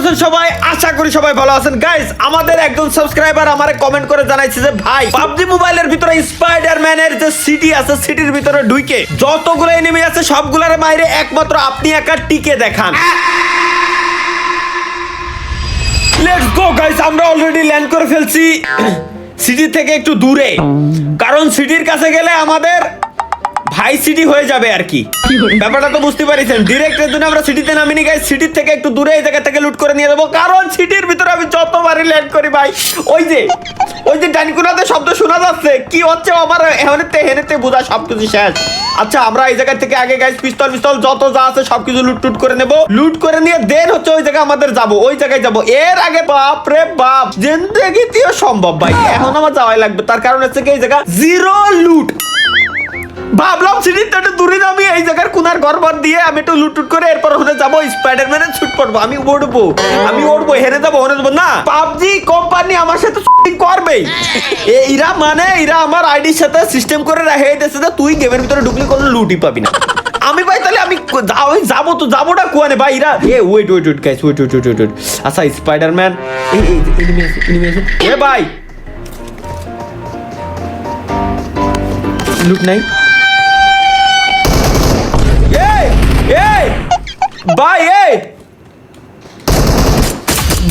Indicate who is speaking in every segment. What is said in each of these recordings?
Speaker 1: আছেন সবাই? আশা করি সবাই ভালো আছেন। গাইস, আমাদের একজন সাবস্ক্রাইবার আমারে কমেন্ট করে জানাইছে যে ভাই, পাবজি মোবাইলের ভিতরে স্পাইডারম্যানের যে সিটি আছে, সিটির ভিতরে ঢুকে যতগুলো এনিমি আছে সবগুলোর বাইরে একমাত্র আপনি একা টিকে দেখান। লেটস গো গাইস, আমরা অলরেডি ল্যান্ড করে ফেলছি সিটি থেকে একটু দূরে, কারণ সিটির কাছে গেলে আমাদের ভাই সিটি হয়ে যাবে আর কি। ব্যাপারটা তো বুঝতে পারিছেন। ডিরেক্ট এর জন্য আমরা সিটিতে নামিনি গাইস, সিটির থেকে একটু দূরে এই জায়গা থেকে লুট করে নিয়ে যাবো, কারণ সিটির ভিতরে আমি যতবারই ল্যান্ড করি ভাই, ওই যে ডানকুনাতে শব্দ শোনা যাচ্ছে, কি হচ্ছে আমার হেনেতে বোঝা সবকিছু শেষ। আচ্ছা, আমরা এই জায়গা থেকে আগে গাইস পিস্তল যত যা আছে সবকিছু লুট করে নেবো, লুট করে নিয়ে দেন হচ্ছে ওই জায়গায় আমাদের যাবো, ওই জায়গায় যাবো। এর আগে বাপ রে বাপ, জিন্দেগিতেও সম্ভব ভাই, এখন আমার যাওয়াই লাগবে। তার কারণ হচ্ছে কি এই জায়গা জিরো লুট। ভাবলাম সিটিতে একটু দূরে নামি এই জায়গার কোনার ঘর দিয়ে আমি একটু লুট করে এরপর ওখানে যাবো, স্পাইডারম্যানের শুট করবো, আমি উড়বো হেরে যাবো না। পাবজি কোম্পানি আমার সাথে করবেই, এরা আমার আইডির সাথে সিস্টেম করে রেখে দিয়েছে যে তুই গেমের ভিতরে ঢুকলে কোনো লুটই পাবি না। আমি ভাই তাহলে আমি যাবোটা কোয়ানে ভাই, এরা ওয়েট গাইস, ওয়েট। আচ্ছা, স্পাইডারম্যান এনিমি আছে এ ভাই, লুট নাই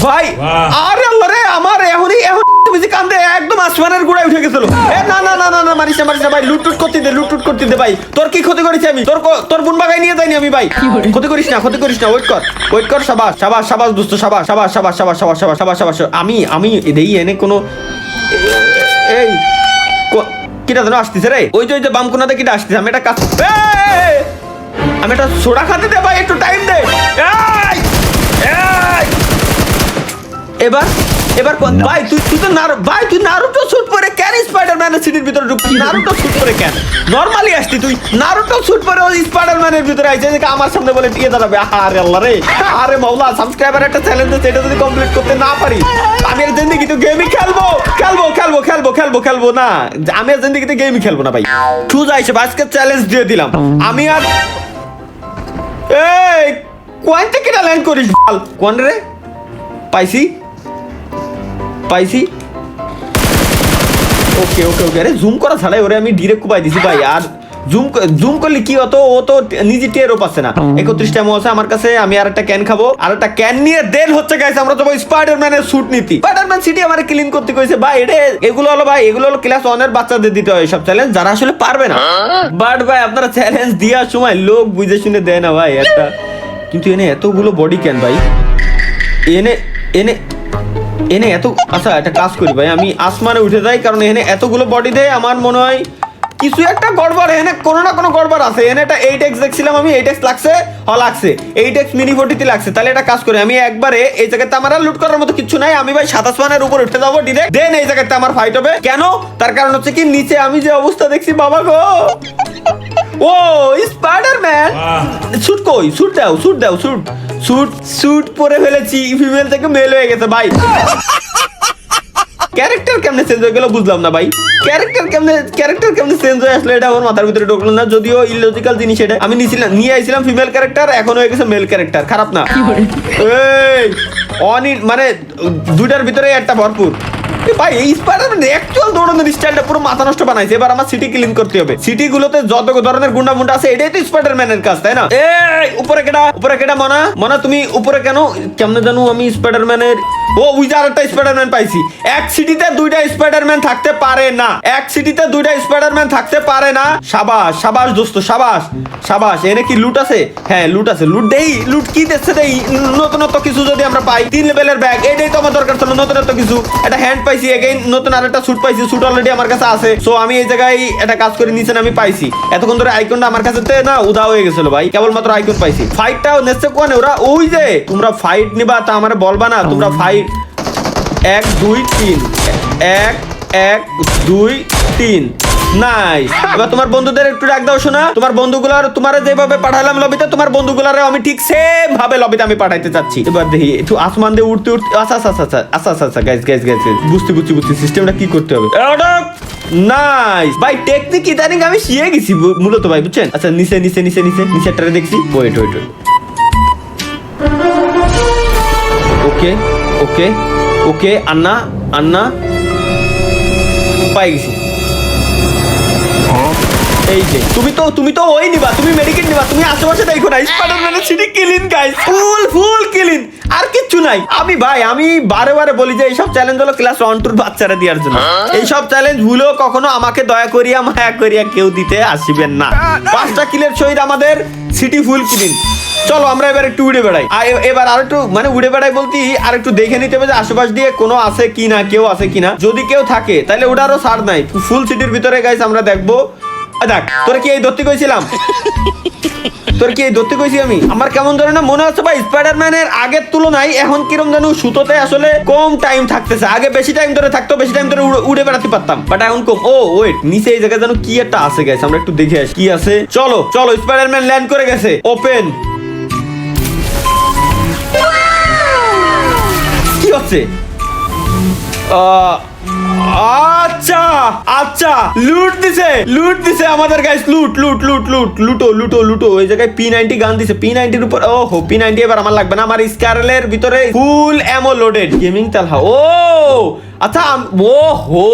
Speaker 1: ভাই আরে আল্লাহ রে, আমার এখন কান্দে একদম আসমানের গোড়ায় উঠে গেছিল। না মারিস না ভাই, লুট করতে দে ভাই। তোর কি ক্ষতি করেছি আমি? তোর বোন বাগাই নিয়ে যাইনি আমি ভাই। ক্ষতি করিস না, ওয়েট কর। সাবাস দোস্ত, সাবাস। আমি দেই এনে কোনো এই কিটা যেন আসতেছে রে, ওই যে বামকুনাতে কিটা আসতেছে। আমি একটা কাজ, আমি একটা সোডা খাতে দে ভাই, একটু টাইম দে। এবার ভাই তুই নারুটো শুট পরে কেন স্পাইডারম্যানের সিটির ভিতরে ঢুকছিস? নারুটো শুট পরে কেন? নরমালি আসতি তুই, নারুটো শুট পরে ওই স্পাইডারম্যানের ভিতরে আইছে যে আমার সামনে বলে টিকে দাঁড়াবে। আরে আল্লাহ রে, আরে মাওলা, সাবস্ক্রাইবার একটা চ্যালেঞ্জ আছে, এটা যদি কমপ্লিট করতে না পারি আমি আর জিন্দেগিতে গেমই খেলবো না। আমি আর জিন্দেগিতে গেমই খেলবো না ভাই। সোজা আইছে আজকে চ্যালেঞ্জ দিয়ে দিলাম আমি। আর এই কোন থেকে ল্যান্ড করিস বল? কোন রে? পাইছি। ওকে আরে জুম করা ছাড়াই ওরে আমি ডিরেক্ট কুপাই দিছি ভাই। আর জুম করলে কি হতো, ও তো নিজে টেরও পাচ্ছে না। 31 টাইম আছে আমার কাছে, আমি আর একটা ক্যান খাবো, আর একটা ক্যান নিয়ে দেন হচ্ছে গাইস আমরা যাবো স্পাইডারম্যানের স্যুট নিতে। স্পাইডারম্যান সিটি আমারে ক্লিন করতে কইছে ভাই। এগুলো হলো ক্লাস 1 এর বাচ্চাদের দিতে হয় সব চ্যালেঞ্জ, যারা আসলে পারবে না। বাট ভাই আপনারা চ্যালেঞ্জ দেওয়ার সময় লোক বুঝে শুনে দেয় না ভাই একটা। কিন্তু এনে এতগুলো বডি ক্যান ভাই, এনে এত। আচ্ছা, একটা কাজ করি ভাই, আমি আসমানে উঠে যাই, কারণ এখানে এতগুলো বডি দেয়, আমার মনে হয় কিছু একটা গড়বড়, এখানে কোনো না কোনো গড়বড় আছে। এখানে একটা 8x দেখছিলাম আমি, 8x লাগছে, 8x মিনি 40 লাগছে। তাহলে একটা কাজ করি, আমি একবারে এই জায়গাতে আমার লুট করার মতো কিছু নাই, আমি ভাই 7 আসমানের উপর উঠে যাবো ডিরেক্ট, দেন এই জায়গাতে আমার ফাইট হবে। কেন? তার কারণ হচ্ছে কি নিচে আমি যে অবস্থা দেখছি বাবা গো, ও স্পাইডারম্যান শুট কই? শুট পরে ফেলেছি, ফিমেল থেকে মেল হয়ে গেছে ভাই। ক্যারেক্টার কেমনে চেঞ্জ হয়ে গেল বুঝলাম না ভাই। ক্যারেক্টার কেমনে চেঞ্জ হয়ে আসলো এটা আমার মাথার ভিতরে ঢুকলো না। যদিও ইলজিক্যাল জিনিস এটা, আমি নিয়ে আইছিলাম ফিমেল ক্যারেক্টার, এখন হয়ে গেছে মেল ক্যারেক্টার। খারাপ না এই মানে দুইটার ভিতরে একটা ভরপুর ভাই। এই স্পাইডারম্যান অ্যাকচুয়াল দৌড়ানোর স্টাইলটা পুরো মাথা নষ্ট বানাইছে। এবার আমার সিটি ক্লিন করতে হবে। সিটি গুলোতে যত ধরনের গুন্ডা মুন্ডা আছে, এটাই তো স্পাইডারম্যানের কাজ, তাই না? এই উপরে কেডা মনা তুমি উপরে কেমনে জানো আমি স্পাইডারম্যানের? ও ওই যে আরেকটা স্পাইডারম্যান পাইছি। এক সিটিতে দুইটা স্পাইডারম্যান থাকতে পারে না। সাবাস দোস্ত, সাবাস। এনে কি লুট আছে? হ্যাঁ লুট আছে। লুট কি দিচ্ছে দেই, নতুনত্ব কিছু যদি আমরা পাই, 3 লেভেলের ব্যাগ, এটাই তো আমার দরকার ছিল। নতুনত্ব কিছু, একটা হ্যান্ড পাইছি, এগেইন নতুন আরেকটা স্যুট পাইছি। স্যুট অলরেডি আমার কাছে আছে, সো আমি এই জায়গায় একটা কাজ করে নিছেন আমি পাইছি। এতক্ষণ ধরে আইকনটা আমার কাছে না উদা হয়ে গেছিল ভাই, কেবলমাত্র আইকন পাইছি। ফাইটটাও নেছে কোনে ওরা, ওই যে তোমরা ফাইট নিবা তা আমারে বলবা না। তোমরা ফাইট 1 2 3 1 2 3 নাই। এবার তোমার বন্ধুদের একটু ডাক দাও শোনা। তোমার বন্ধুগুলার তোমার যেভাবে পাঠালাম লবিতে, তোমার বন্ধুগুলার আমি ঠিক সেম ভাবে লবিতে আমি পাঠাইতে চাচ্ছি। এবার দেখি একটু আসমান দিয়ে উঠতে। আচ্ছা গাইস বুঝছি সিস্টেমটা কি করতে হবে। নাইস ভাই, টেকনিক ইদানিং আমি শিখে গেছি মূলত ভাই, বুঝছেন? আচ্ছা নিচেটারে দেখছি। ওয়েট ওকে ওকে ওকে, আন্না আন্না পাই গেছি। এই যে তুমি তো ওই নিবা, তুমি মেডিকেট নিবা, তুমি আশেপাশে দেখো না। স্পাইডারম্যানের সিটি ক্লিন গাইস, ফুল ক্লিন, আর কিচ্ছু নাই। আমি বারে বারে বলি যে এইসব চ্যালেঞ্জ হলো ক্লাস 1-2 বাচ্চারা দেওয়ার জন্য। এইসব চ্যালেঞ্জ ভুলো কখনো আমাকে দয়া করিয়া মায়া করিয়া কেউ দিতে আসিবেন না। 5টা কিলের সহিত আমাদের সিটি ফুল ক্লিন। চলো আমরা এবার একটু উড়ে বেড়াই। এবার আর একটু মানে উড়ে বেড়াই বলতে আর একটু দেখে নিতে হবে যে আশেপাশ দিয়ে কোনো আছে কিনা, কেউ আছে কিনা। যদি কেউ থাকে তাহলে ওটারও ছাড় নাই। ফুল সিটির ভিতরে গাইস আমরা দেখবো। দেখ তোরা কি এই ধরতে কইছিলাম, তোর কি এই ধরতে কইছি আমি? আমার কেমন জানি না মনে হচ্ছে ভাই স্পাইডারম্যানের আগের তুলনায় এখন কিরম জানো সুতোতে আসলে কম টাইম থাকতেছে। আগে বেশি টাইম ধরে থাকতো, বেশি টাইম ধরে উড়ে বেড়াতে পারতাম, বাট এখন কম। ও ওয়েট, নিচে এই জায়গায় জানো কি একটা আছে গাইস, আমরা একটু দেখে আসি কি আছে। চলো চলো, স্পাইডারম্যান ল্যান্ড করে গেছে। ওপেন। কি হচ্ছে? আচ্ছা আচ্ছা, লুট দিছে আমাদের গাইস। লুটো। ওই জায়গায় P90 গান দিছে। P90 উপর ওহো P90 এবার আমার লাগবে না। আমার স্কারলের ভিতরে ফুল অ্যামো লোডেড গেমিং তালহা। ও আচ্ছা, ও হো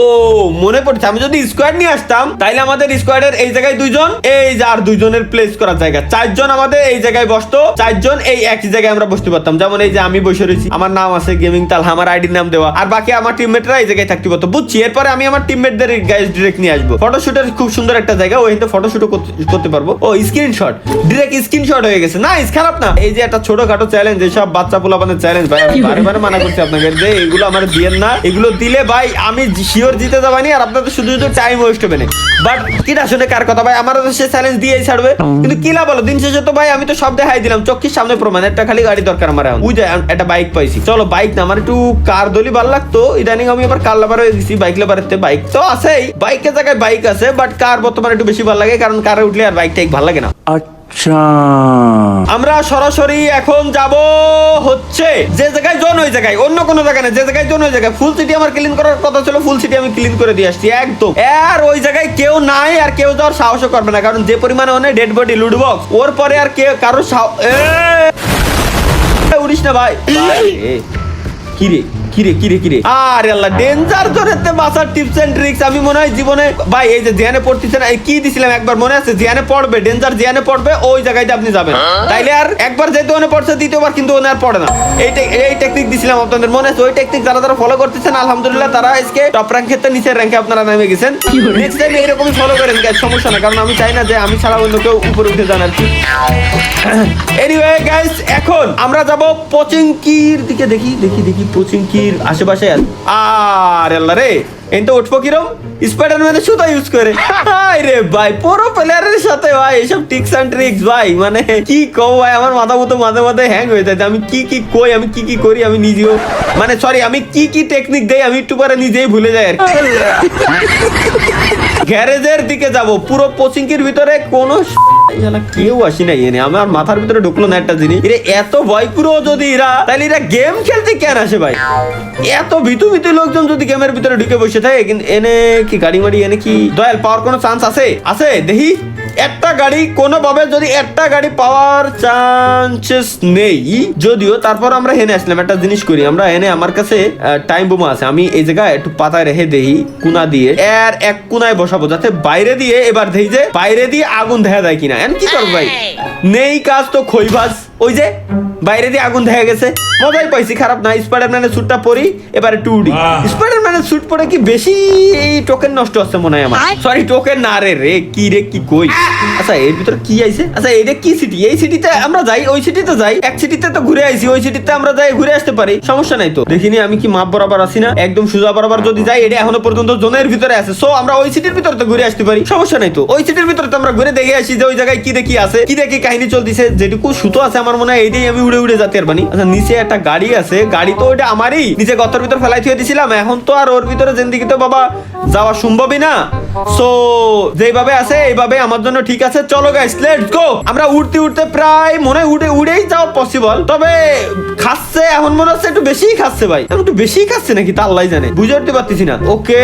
Speaker 1: মনে পড়ছে, আমি যদি স্কোয়াড নিয়ে আসতাম তাইলে আমাদের স্কোয়াডের এই জায়গায় 2 জন, এই যে আর 2 জনের প্লেস করার জায়গা 4 জন আমাদের এই জায়গায় বসতো। 4 জন এই একই জায়গায় আমরা বসতে পারতাম। যেমন এই যে আমি বসে রয়েছি, আমার নাম আছে গেমিং তালহা, আমার আইডির নাম দেওয়া, আর বাকি আমার টিমমেটরা এই জায়গায় থাকতে পারতো। বুঝছি। এরপরে আমি আমার টিমমেটদের গাইস ডিরেক্ট নিয়ে আসবো। ফটোশুটের খুব সুন্দর একটা জায়গা, ওইখানে ফটোশুটও করতে পারবো। ও স্ক্রিনশট, ডিরেক্ট স্ক্রিনশট হয়ে গেছে। নাইস, খারাপ না। এই যে একটা ছোটখাটো চ্যালেঞ্জ, এইসব বাচ্চা পোলাপানের চ্যালেঞ্জ ভাই আমি বারে মানা করছি আপনাকে যে এগুলো আমার দিয়েন না। এগুলো দিলে ভাই আমি শিওর জিতে যাবানি, আর আপনাদের শুধু টাইম ওয়েস্ট হবে না। বাট কিটা শুনে কার কথা ভাই, আমারও তো সে চ্যালেঞ্জ দিয়েই ছাড়বে, কিন্তু কিলা বলো দিন শেষে তো ভাই আমি তো সব দেখাই দিলাম চোখের সামনে প্রমাণ। একটা খালি গাড়ি দরকার আমার এখন। বুঝে একটা বাইক পাইছি। চলো বাইক না, আমার একটু কার দলি ভালো লাগতো। ইদানিং আমি আবার কার লাভার হয়ে গেছি। বাইক লাভারেতে বাইক তো আছেই, বাইকের জায়গায় বাইক আছে, বাট কার বর্তমানে একটু বেশি ভালো লাগে, কারণ কারে উঠলে আর বাইকটা ভালো লাগে না। আচ্ছা, আমরা সরাসরি এখন যাব হচ্ছে যে জায়গায় জন, ওই জায়গায়, অন্য কোনো জায়গায় না, যে জায়গায় জন ওই জায়গায়। ফুল সিটি আমার ক্লিন করার কথা ছিল, ফুল সিটি আমি ক্লিন করে দিয়ে আসছি একদম। আর ওই জায়গায় কেউ নাই, আর কেউ যাওয়ার সাহসও করবে না, কারণ যে পরিমাণে অনেক ডেড বডি লুট বক্স, ওর পরে আর কেউ কারোর উড়িস না ভাই। কিরে আরে আল্লাহ, ডেঞ্জার জোনেতে বাঁচার টিপস এন্ড ট্রিক্স আমি মনে হয় জীবনে ভাই এই যে জিয়ানে পড়তেছে না, কি দিছিলাম একবার মনে আছে? জিয়ানে পড়বে, ডেঞ্জার জিয়ানে পড়বে, ওই জায়গায় আপনি যাবেন, তাইলে আর একবার যেহেতু ওনে পড়ছে, দ্বিতীয়বার কিন্তু ওনে আর পড়ে না। এই টেকনিক দিছিলাম আপনাদের মনে আছে? ওই টেকনিক যারা ফলো করতেছেন আলহামদুলিল্লাহ তারা আজকে টপ র্যাঙ্কের থেকে নিচের র্যাঙ্কে আপনারা নেমে গেছেন। নেক্সট টাইম এরকমই ফলো করেন গাইস, সমস্যা না, কারণ আমি চাই না যে আমি ছাড়া অন্য কেউ উপরে উঠে যান আর কি। এনিওয়ে গাইস, এখন আমরা যাব পচিংকির দিকে। দেখি পচিংকির আশেপাশে আর আল্লাহ রে, এনতে উঠবো কিরম? স্পাইডারম্যানের সুতা ইউজ করে। রে ভাই, পুরো প্লেয়ারের সাথে ভাই এইসব টিপস এন্ড ট্রিক্স ভাই, মানে কি কও ভাই, আমার মাথা মতো মাঝে হ্যাং হয়ে যায়। আমি কি কই, আমি কি করি, আমি নিজেও মানে সরি, আমি কি টেকনিক দেই আমি একটু পরে নিজেই ভুলে যাই আর কি। গ্যারেজের দিকে যাব, পুরো পচিংকির ভিতরে কোনো কেউ আসি নাই, এনে আমার মাথার ভিতরে ঢুকলো না একটা জিনিস, এত ভয় পুরো যদি এরা, তাহলে এরা গেম খেলতে কেন আসে ভাই? এত ভিতু লোকজন যদি গেমের ভিতরে ঢুকে বসে থাকে, কিন্তু এনে কি গাড়ি মাড়ি এনে কি দয়াল পাওয়ার কোনো চান্স আছে? দেখি একটা গাড়ি কোনোভাবে যদি একটা গাড়ি পাওয়ার চান্সেস নেই যদিও, তারপর আমরা হেনে আসলাম। একটা জিনিস করি আমরা, এনে আমার কাছে টাইম বোমা আছে, আমি এই জায়গায় একটু পাতায় রেখে দেই কোনা দিয়ে, এর এক কোনায় বসাবো, যাতে বাইরে দিয়ে এবার দেই যে বাইরে দিয়ে আগুন দেখা যায় কিনা। এন কি করবো ভাই, নেই কাজ তো খইবাজ। ওই যে বাইরে দিয়ে আগুন দেখা গেছে, মজাই পাইছি, খারাপ না। স্পাইডারম্যানের স্যুটটা পরি, এবারে একটু উড়ি। স্পাইডারম্যানের স্যুট পরে কি বেশি এই টোকেন নষ্ট হচ্ছে মনে হয় আমার। সরি টোকেন না রে কি কই। আচ্ছা এর ভিতরে কি আইছে? আচ্ছা এটা কি সিটি? এই সিটিতে আমরা যাই, ওই সিটিতে যাই, এক সিটিতে তো ঘুরে আইছি, ওই সিটিতে আমরা যাই ঘুরে আসতে পারি, সমস্যা নাই তো। দেখিনি আমি কি মাপ বরাবর আছি না? একদম সোজা বরাবর যদি যাই, এটা এখনো পর্যন্ত জোনের ভিতরে আছে, সো আমরা ওই সিটির ভিতরে তো ঘুরে আসতে পারি, সমস্যা নাই তো। ওই সিটির ভিতরে তো আমরা ঘুরে দেখে আসি যে ওই জায়গায় কি দেখি আছে, কি দেখি কাহিনী চলতেছে। যেটুকু সুতো আছে আমার মনে হয় এইটাই আমি উড়ে যেতে পারবানি। আচ্ছা নিচে একটা গাড়ি আছে, গাড়ি তো ওইটা আমারই, নিচে গর্তের ভিতর ফেলাই থুয়ে দিছিলাম, এখন তো আর ওর ভিতরে জিন্দিগি তো বাবা যাওয়া সম্ভবই না। সো যেভাবে আছে এইভাবে আমার জন্য ঠিক আছে। চলো গাইস লেটস গো। আমরা উড়তে প্রায় মনে হয় উড়েই যাওয়া পসিবল, তবে খাচ্ছে এখন মনে হচ্ছে একটু বেশিই খাচ্ছে ভাই। একটু বেশিই খাচ্ছে নাকি তা আল্লাহ জানে, বুঝে উঠতে পারতেছি না। ওকে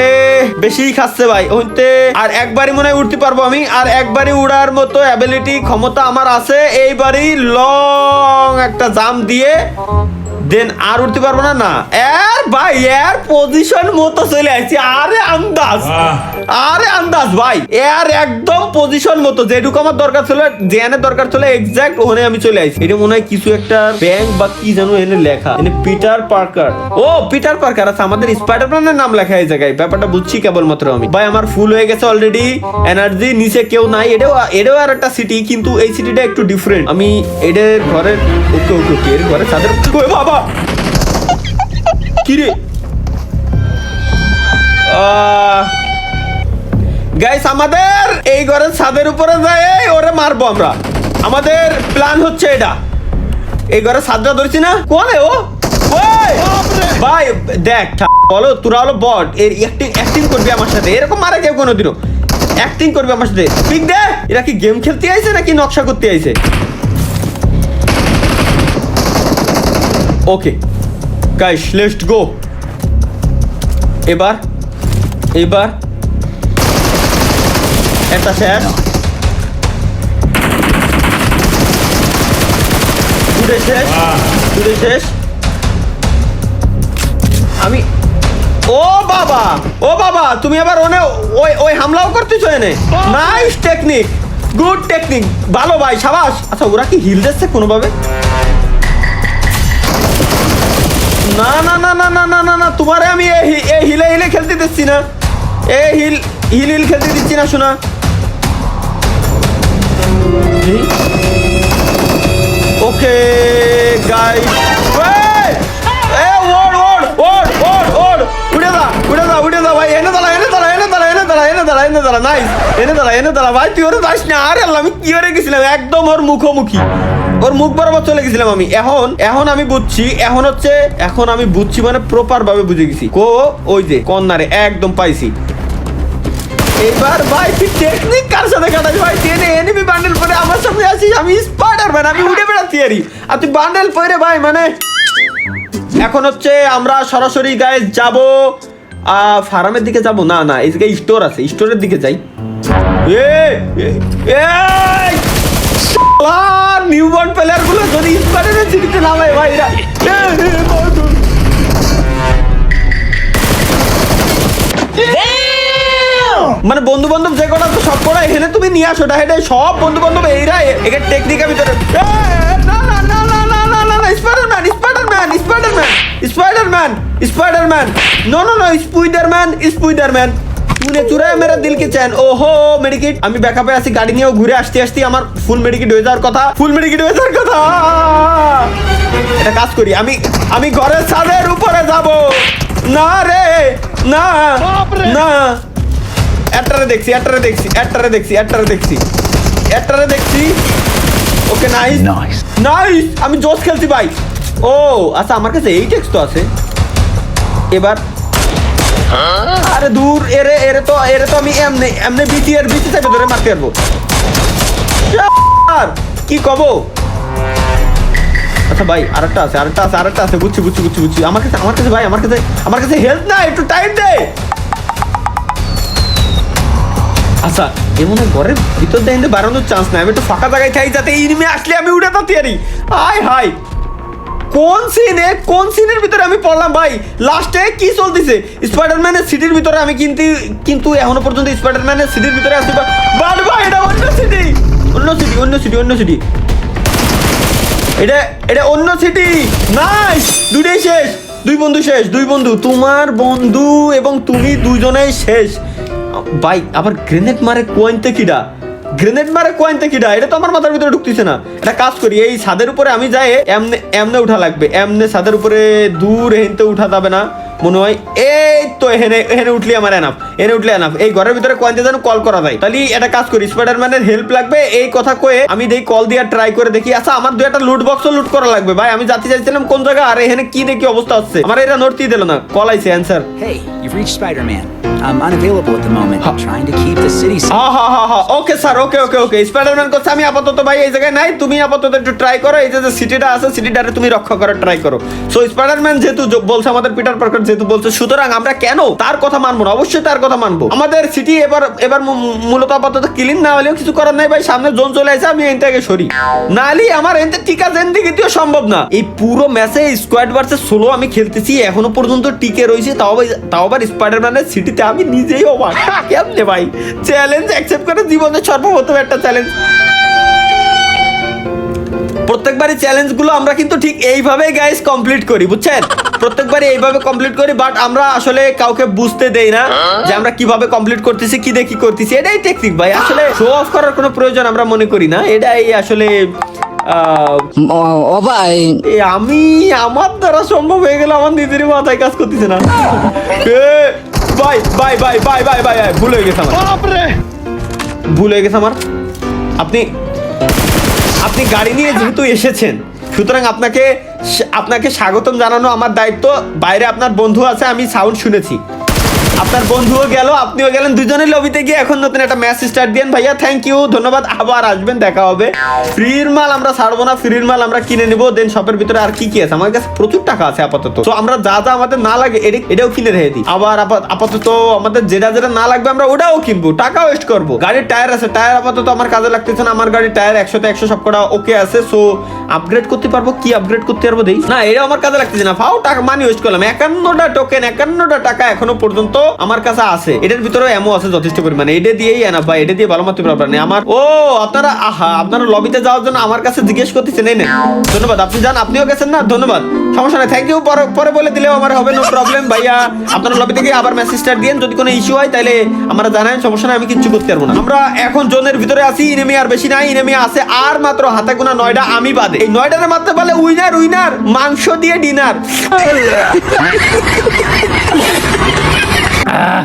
Speaker 1: বেশিই খাচ্ছে ভাই, হইতে আর একবারই মনে হয় উঠতে পারবো আমি, আর একবারই উড়ার মতো অ্যাবিলিটি ক্ষমতা আমার আছে। এইবারই লং একটা জাম্প দিয়ে দেন আর উঠতে পারবো না। না এর ভাই এর পজিশন মতো চলে আসছি। আরে আন্দাজ ভাই এর একদম পজিশন মতো যেটুকু আমার দরকার ছিল, জেনের দরকার ছিল এক্সাক্ট ওখানে আমি চলে আসছি। এটা মনে হয় কিছু একটা ব্যাংক বা কি জানো এনে লেখা, এনে পিটার পার্কার। ও পিটার পার্কার আছে, আমাদের স্পাইডারম্যানের নাম লেখা এই জায়গায়। ব্যাপারটা বুঝছি কেবলমাত্র আমি। ভাই আমার ফুল হয়ে গেছে অলরেডি এনার্জি, নিচে কেউ নাই। এটাও আর একটা সিটি, কিন্তু এই সিটিটা একটু ডিফারেন্ট। আমি এদের ঘরের ওকে এর ঘরে তাদের বাবা কি রে গাইস, আমাদের এই ঘরের ছাদের উপরে যাই ওরে মারবো আমরা। আমাদের প্ল্যান হচ্ছে এটা। এই ঘরে ছাদটা ধরছি না, কোনে ও ভাই দেখ বলো, তোরা হলো বট, এর অ্যাক্টিং করবি আমার সাথে। এরকম মারা কেউ কোনোদিনও অ্যাক্টিং করবি আমার সাথে। ঠিক দে, এরা কি গেম খেলতে আইছে নাকি নকশা করতে আইছে? Okay guys let's go. এবার একটা শেষ, দুটো শেষ। আমি ও বাবা তুমি আবার ওই হামলাও করতেছো এনে। নাইস টেকনিক, গুড টেকনিক, ভালো ভাই, সাবাস। আচ্ছা ওরা কি হিল দিচ্ছে কোনোভাবে? না না না না না না না না, তোমারে আমি এই হিলে খেলতে দিচ্ছি না, এই হিল খেলতে দিচ্ছি না শোনা। ওকে গাইস, উড়ে যা ভাই, এনে দাঁড়া ভাই, তুই ওরে যাস না। আরে আল্লাহ, আমি কি করে গেছিলাম একদম ওর মুখোমুখি, ওর মুখ বরাবর চলে গেছিলাম আমি। এখন আমি বুঝছি, এখন আমি বুঝছি মানে প্রপার ভাবে বুঝে গেছি। ওই যে কর্নারে একদম পাইছি। এবার ভাই তুই টেকনিক কার সাথে কাটাস ভাই? টেনে এনিমি বান্ডেল পরে আমার সামনে আসিস, আমি স্পাইডারম্যান, আমি উড়ে বেড়াচ্ছি আর তুই বান্ডেল পরে ভাই। মানে এখন হচ্ছে আমরা সরাসরি গাইস যাব ফার্মের দিকে যাব। না এই জায়গায় স্টোর আছে, স্টোরের দিকে যাই। নিউবর্ন প্লেয়ার গুলো যদি স্পাইডারের সিটিতে নামায় ভাই, মানে বন্ধু বান্ধব যে কটা তো সব কটা এখানে তুমি নিয়ে আসো। হেঁটে সব বন্ধু বান্ধব এইরা এখানে টেকনিক আমি তোর स्पाइडरमैन नो स्पाइडरमैन तूने चुराया मेरा दिल के चैन। ओहो मेडिकेट, আমি ব্যাকআপে আছি, গাড়ি নিয়েও ঘুরে আসতে আমার ফুল মেডিকেট হয়ে যাওয়ার কথা। এটা কাজ করি আমি ঘরের ছাদের উপরে যাব না রে, না একটারে দেখছি। ওকে নাইস, আমি জোস খেলছি ভাই। ও আচ্ছা, আমার কাছে এই টেক্সট তো আছে। এবার আরে দূর, এরে তো আমি এমনি বিটি থেকে ধরে মারতে পারবো। কি কব? আচ্ছা ভাই আরেকটা আছে। বুঝছি। আমার কাছে ভাই, আমার কাছে হেল্প না, একটু টাইম দে। আচ্ছা এমন ঘরের ভিতর দিয়ে বাড়ানোর চান্স নাই, আমি একটু ফাঁকা জায়গায় খাই যাতে ইনিমে আসলে আমি উড়ে তাড়াতে পারি। হাই কোন সিনের ভিতরে আমি পড়লাম ভাই? লাস্টে কি চলতেছে? স্পাইডারম্যানের সিটির ভিতরে আমি কিন্তু এখনো পর্যন্ত স্পাইডারম্যানের সিটির ভিতরে আছি। বাট ভাই এটা অন্য সিটি। এটা অন্য সিটি। নাইস, দুই বন্ধু, তোমার বন্ধু এবং তুমি দুজনেই শেষ ভাই। আবার গ্রেনেড মারে কোয়েন্তে কিডা? এটা তো আমার মাথার ভিতরে ঢুকতেছে না। এটা কাজ করি, এই ছাদের উপরে আমি যাই, এমনে উঠা লাগবে। এমনে ছাদের উপরে দূর হেনতে উঠা যাবে না মনে হয়। এই তো এখানে উঠলে আমার এনাফ, এই ঘরের ভিতরে কোয়েন্তে যেন কল করা যায়। তাহলে এটা কাজ করি, স্পাইডারম্যানের হেল্প লাগবে এই কথা কয়ে আমি দেই কল দিয়ে ট্রাই করে দেখি। আচ্ছা আমার একটা লুট বক্সও লুট করা লাগবে ভাই। আমি যাতে চাইছিলাম কোন জায়গা, আর এখানে কি দেখি অবস্থা হচ্ছে। আমার এটা নড়তেই দিল না। কল আইছে answer.
Speaker 2: Hey, you've reached Spider-Man. I'm unavailable at the moment. I'm trying to keep the city safe.
Speaker 1: Okay sir, okay. Spiderman করছে, আমি আপাতত ভাই এই জায়গায় নাই। তুমি আপাতত একটু ট্রাই করো, এই যে সিটিটা আছে সিটিটারে তুমি রক্ষা করার ট্রাই করো। সো স্পাইডারম্যান যেহেতু বলছে আমাদের পিটার পার্কার যেহেতু বলছে, সুতরাং আমরা কেন তার কথা মানবো না? অবশ্যই তার কথা মানবো। আমাদের সিটি এবার মূলত আপাতত ক্লিন না হলেও কিছু করার নাই ভাই, সামনে জোন চলে আসে, আমি এনতে আগে সরি, নাহলে আমার এনতে টিকা জিন্দিগিতেও সম্ভব না। এই পুরো ম্যাচে স্কোয়াড ভার্সেস সোলো আমি খেলতেছি, এখনো পর্যন্ত টিকে রয়েছে, তাও আবার স্পাইডারম্যানের সিটিতে। আমি নিজেই অবাক কেমনে ভাই চ্যালেঞ্জ অ্যাকসেপ্ট করে, জীবনের সর্বপ্রথম একটা চ্যালেঞ্জ। প্রত্যেকবারই চ্যালেঞ্জগুলো আমরা কিন্তু ঠিক এইভাবেই গাইস কমপ্লিট করি, বুঝছেন? প্রত্যেকবারই এইভাবে কমপ্লিট করি, বাট আমরা আসলে কাউকে বুঝতে দেই না যে আমরা কিভাবে কমপ্লিট করতেছি, কি দেখি করতেছি। এটাই টেকনিক ভাই, আসলে শো অফ করার কোনো প্রয়োজন আমরা মনে করি না। এটাই আসলে আমি আমার দ্বারা সম্ভব হয়ে গেল, আমার নিজেরই মাথায় কাজ করতেছে না। ভাই ভাই ভাই ভাই ভাই ভাই ভুল হয়ে গেছে আমার, ভুল হয়ে গেছে আমার। আপনি গাড়ি নিয়ে যেহেতু এসেছেন, সুতরাং আপনাকে স্বাগতম জানানো আমার দায়িত্ব। বাইরে আপনার বন্ধু আছে, আমি সাউন্ড শুনেছি, আপনার বন্ধুও গেল, আপনিও গেলেন, দুজনের লবিতে গিয়ে এখন নতুন একটা ম্যাচ স্টার্ট দিয়েন ভাইয়া। থ্যাংক ইউ, ধন্যবাদ। আবার আসবেন, দেখা হবে। ফ্রির মাল আমরা ছাড়বো না, ফ্রির মাল আমরা কিনে নিবো। দেন শপের ভিতরে আর কি কি আছে, আমার কাছে প্রচুর টাকা আছে আপাতত, তো আমরা যা যা আমাদের না লাগে এটাও কিনে রেখে দিই। আবার আপাতত আমাদের যেটা না লাগবে আমরা ওটাও কিনবো, টাকা ওয়েস্ট করবো। গাড়ির টায়ার আছে, টায়ার আপাতত আমার কাজে লাগতেছে না, আমার গাড়ির টায়ার 100তে 100 সবকটা ওকে আছে। সো আপগ্রেড করতে পারবো, কি আপগ্রেড করতে পারবো দেই না, এটাও আমার কাজে লাগতেছে না। ফাও টাকা মানি ওয়েস্ট করলাম। 51টা টোকেন, 51টা টাকা এখনো পর্যন্ত আমার কাছে আছে। এটার ভিতরে এমও আছে যথেষ্ট পরিমাণে, এটা দিয়েই এনা ভাই, এটা দিয়ে ভালো মারতে পারবেন না আমার। ও আপনারা লবিতে যাওয়ার জন্য আমার কাছে জিজ্ঞেস করতেছেন, এই নেন, ধন্যবাদ। আপনি যান, আপনিও গেছেন না, ধন্যবাদ, সমস্যা নাই, থ্যাংক ইউ। পরে বলে দিলেও আমার হবে, নো প্রবলেম ভাইয়া। আপনারা লবি থেকে আবার মেসেজ স্টার্ট দিয়েন, যদি কোনো ইস্যু হয় তাহলে আমরা জানাই, সমস্যা নাই, আমি কিচ্ছু করতে পারবো না। আমরা এখন জোনের ভিতরে আছি, ইনেমি আর বেশি নাই, ইনেমি আছে আর মাত্র হাতে গোনা 9টা, আমি বাদে। এই 9টার মারতে পারলে উইনার মাংস দিয়ে ডিনার।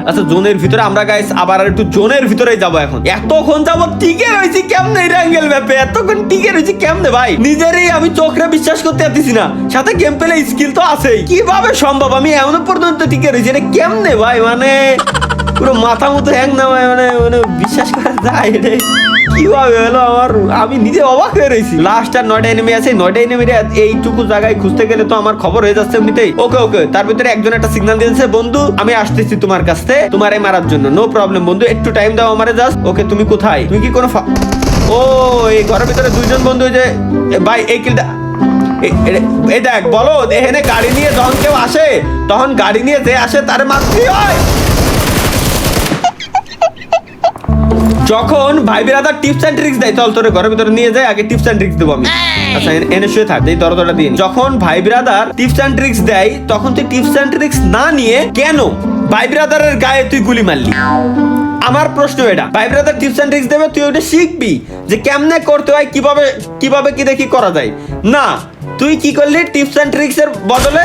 Speaker 1: আচ্ছা, জোনের ভিতরে আমরা গাইস আবার একটু জোনের ভিতরে যাবো। এখন এতক্ষণ যাবো টিকে রয়েছি কেমনে র্যাঙ্গেল ম্যাপে, এতক্ষণ টিকে রয়েছি কেমনে ভাই, নিজেরই আমি চোখে বিশ্বাস করতে পারতেছি না। সাথে গেম প্লে স্কিল তো আছেই, কিভাবে সম্ভব আমি এমন পর্যন্ত টিকে রয়েছি, এটা কেমনে ভাই, মানে পুরো মাথা মতো হ্যাং না ভাই, মানে বিশ্বাস করা যায় এটা কিভাবে হলো আমার, আমি নিজে অবাক হয়ে রয়েছি। লাস্ট আর 9টা এনিমি আছে, 9টা এনিমির এইটুকু জায়গায় খুঁজতে গেলে তো আমার খবর হয়ে যাচ্ছে এমনিতেই। ওকে, তার ভিতরে একজন একটা সিগন্যাল দিয়েছে, বন্ধু আমি আসতেছি তোমার কাছে তোমারে মারার জন্য। নো প্রবলেম বন্ধু, একটু টাইম দাও আমারে জাস্ট। ওকে, তুমি কোথায়, তুমি কি কোনো ও এই ঘরের ভিতরে দুইজন বন্ধু, যে ভাই এই কিলটা এই দেখ বলো, এখানে গাড়ি নিয়ে যখন কেউ আসে, তখন গাড়ি নিয়ে যে আসে তার মারতে হয়। যখন ভাই বিরাদার টিপস এন্ড ট্রিক্স দেয়, চল তোরে ঘরের ভিতরে নিয়ে যায়, আগে টিপস এন্ড ট্রিক্স দেবো আমি। আচ্ছা এনে শুয়ে থাক, এই দরজাটা দিন। যখন ভাই বিরাদার টিপস এন্ড ট্রিক্স দেয়, তখন তুই টিপস এন্ড ট্রিক্স না নিয়ে কেন ভাই বিরাদারের গায়ে তুই গুলি মারলি? আমার প্রশ্ন এটা, ভাই ব্রাদার টিপস এন্ড ট্রিক্স দেবে, তুই ওটা শিখবি যে কেমনে করতে হয়, কিভাবে কি দেখি করা যায় না। তুই কি করলি, টিপস এন্ড ট্রিক্স এর বদলে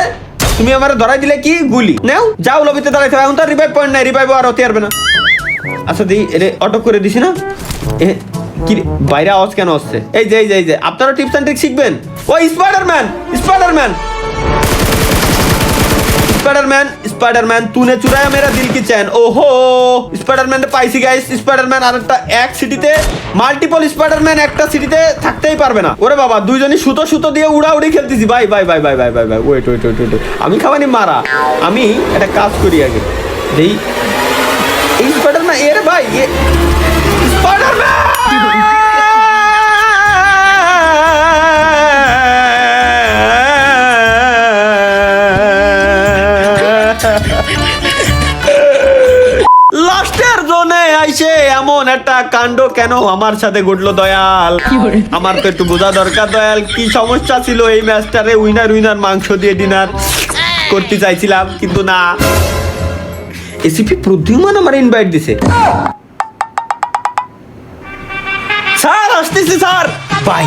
Speaker 1: তুমি আমার ধরাই দিলে কি গুলি। নাও যাও লবিতে দাঁড়াইতে হবে, এখন তো রিভাইভ পয়েন্ট নাই, রিভাইভ আর হতে পারবে না। আচ্ছা দিই, এটা অটো করে দিছি না, কি বাইরে আওয়াজ কেন আসছে? এই যে আপনারা টিপস এন্ড ট্রিক্স শিখবেন। ওই स्पाइडरमैन तूने चुराया मेरा दिल की चैन। ओहो स्पाइडरमैन পাইছি গাইস। স্পাইডারম্যান আরেকটা এক সিটিতে মাল্টিপল স্পাইডারম্যান একটা সিটিতে থাকতেই পারবে না। ওরে বাবা, দুইজনই সুতো দিয়ে উড়াউড়ি খেলতেছি। ভাই ওয়েট আমি খাবানি মারা। আমি একটা কাজ করি আগে, দেই এই স্পাইডারম্যান এর ভাই স্পাইডারম্যান লাস্টের জোনে আইসে এমন একটা কাণ্ড কেন আমার সাথে ঘটলো দয়াল? আমার তো একটু বোঝা দরকার দয়াল, কি সমস্যা ছিল এই ম্যাচটারে। উইনার মাংস দিয়ে ডিনার করতে চাইছিলাম, কিন্তু না, এসিপি প্রদ্যুমান আমার ইনভাইট দিছে। স্যার আসতেছি স্যার, বাই।